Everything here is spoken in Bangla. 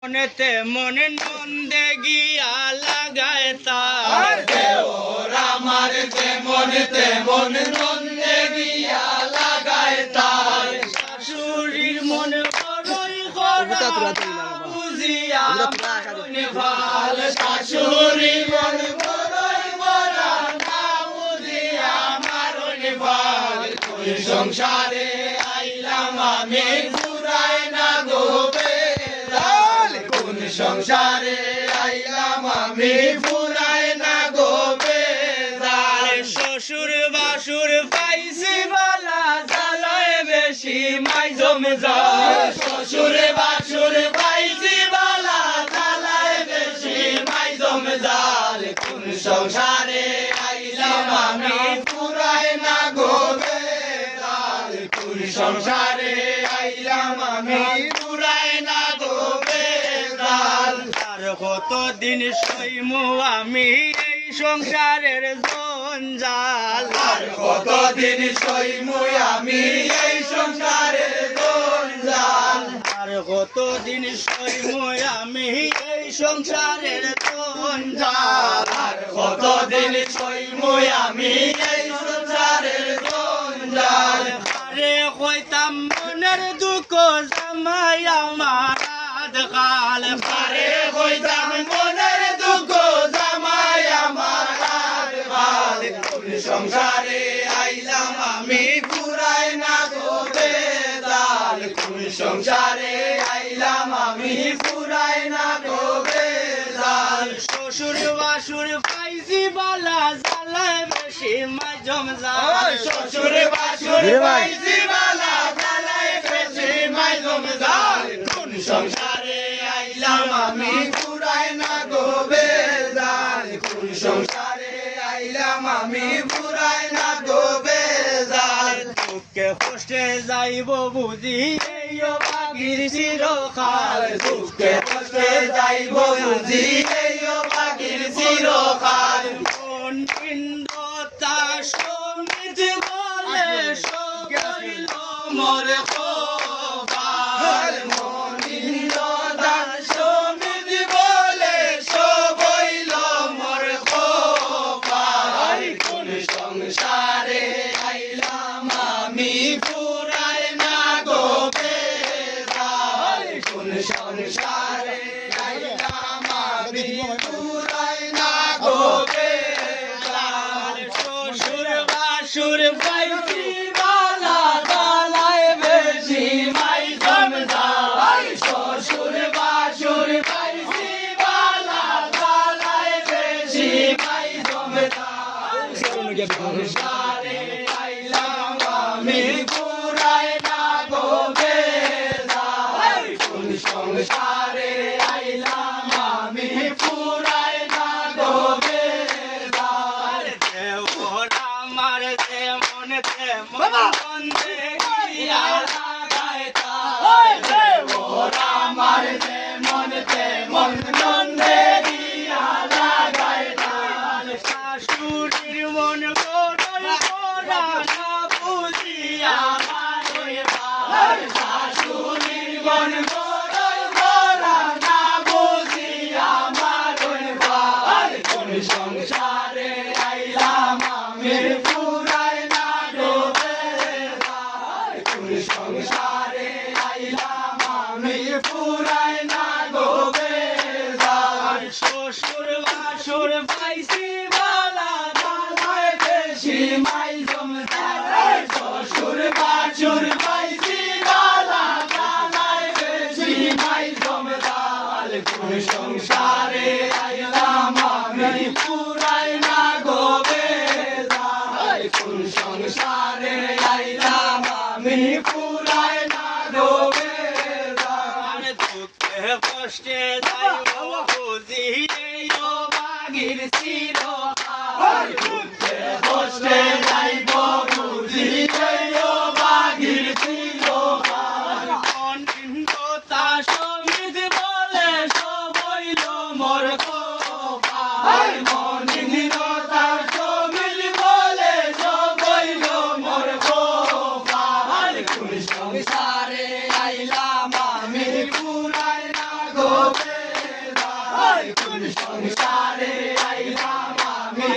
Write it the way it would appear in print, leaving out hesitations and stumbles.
মনেতে মনে নন্দে গিয়া লাগায় তার দেওর আমার মনেতে মন নন্দে গিয়া লাগায় তার শাশুড়ির মন বড়ই করা বুঝিয়া ভাল শাশুড়ি মন বড়ই করা না বুঝিয়া মারণ ভাল কোন সংসারে আইলাম আমি ঘুরায় না গোবে কোন সংসারে আইলাম আমি ফুরায় না গোবে শ্বশুর বাসুর পাইছি বালা জ্বালায় বেশি মাই জমে যায় শ্বশুর বাসুর পাইছি বালা জ্বালায় বেশি মাই জমে জাল কোন সংসারে আইলাম আমি ফুরায় না গোবে কোন সংসারে আইলাম আমি ফুরায় না গোবে আর কতদিন সইমু আমি এই সংসারের জঞ্জাল আর কতদিন সইমু আমি এই সংসারের জঞ্জাল আর কতদিন সইমু আমি এই সংসারের জঞ্জাল আর কতদিন সইমু আমি এই সংসারের জঞ্জাল আরে কইতাম মনের দুঃখ জামাই আমার আধকাল আরে হইতাম মনের দুঃখ জামাই আমার ভাল কোন সংসারে আইলাম আমি ফুরায় না গোবে দাল কোন সংসারে আইলাম আমি ফুরায় না গোবে দাল শ্বশুর বাসুর পাইছি বালা জ্বালায় বেশি মাই জমজাল শ্বশুর বাসুর পাইছি বালা জ্বালায় বেশি মাই জমজাল কোন সংসারে আইলাম আমি ফুরায় না গোবে দাল কোন সংসারে আইলাম আমি ফুরায় না গোবে দাল দুঃখে কষ্টে যাইব বুঝি এই বাগির চিরকাল দুঃখে কষ্টে যাইব বুঝি এই পাখির চিরকাল কোন পিণ্ডতা সমিত বলে সবইল মোর আর মনিন্দ দান সমিত বলে সবইল মোর খোপাল কোন সংসারে আইলাম আমি ফুরায় না গোবে দাল কোন সংসারে আইলাম আমি ফুরায় না গোবে দাল শ্বশুর বাসুর পাইছি বালা জ্বালায় বেশি মাই জমজাল শ্বশুর বাসুর পাইছি বালা জ্বালায় বেশি মাই জমদার সংসারে আইলাম আমি ফুরায় না গোবে দাল কোন সংসারে আইলাম আমি ফুরায় না গোবে দাল দেওর আমার যেমন তেমন বন্দে গিয়া লাগায় তার দেওর আমার যেমন তেমন নন্দে গিয়া লাগায় তাল শাশুড়ির মন বড়ই করা না বুঝিয়া মারই আর শাশুড়ির মন বড়ই করা না বুঝিয়া মারণ ভাল কোন সংসারে আইলাম আমি ফুরায় না গোবে দাল কোন সংসারে আইলাম আমি ফুরায় না গোবে দাল শ্বশুর বাসুর পাইছি বালা জ্বালায় বেশি মাই জমদার শ্বশুর বাছুর পাইছি বালা জ্বালায় বেশি মাই জমদার কোন সংসারে আইলাম আমি ফুরায় না গোবে দাল কোন সংসারে আইলাম আমি ফুরায় না গোবে দাল দুঃখে কষ্টে যাইব বুঝি এই বাগির চিরকাল দুঃখে কষ্টে যাইব বুঝি যাইও বাগির চিরকাল কোন পিণ্ডতা সমিত বলে সবইল মোর আর মনিন্দ্রতা সমিল বলে সবইল মোর খোপাল কোন সংসারে আইলাম আমি ফুরায় না গোবে সংসারে আইলাম আমি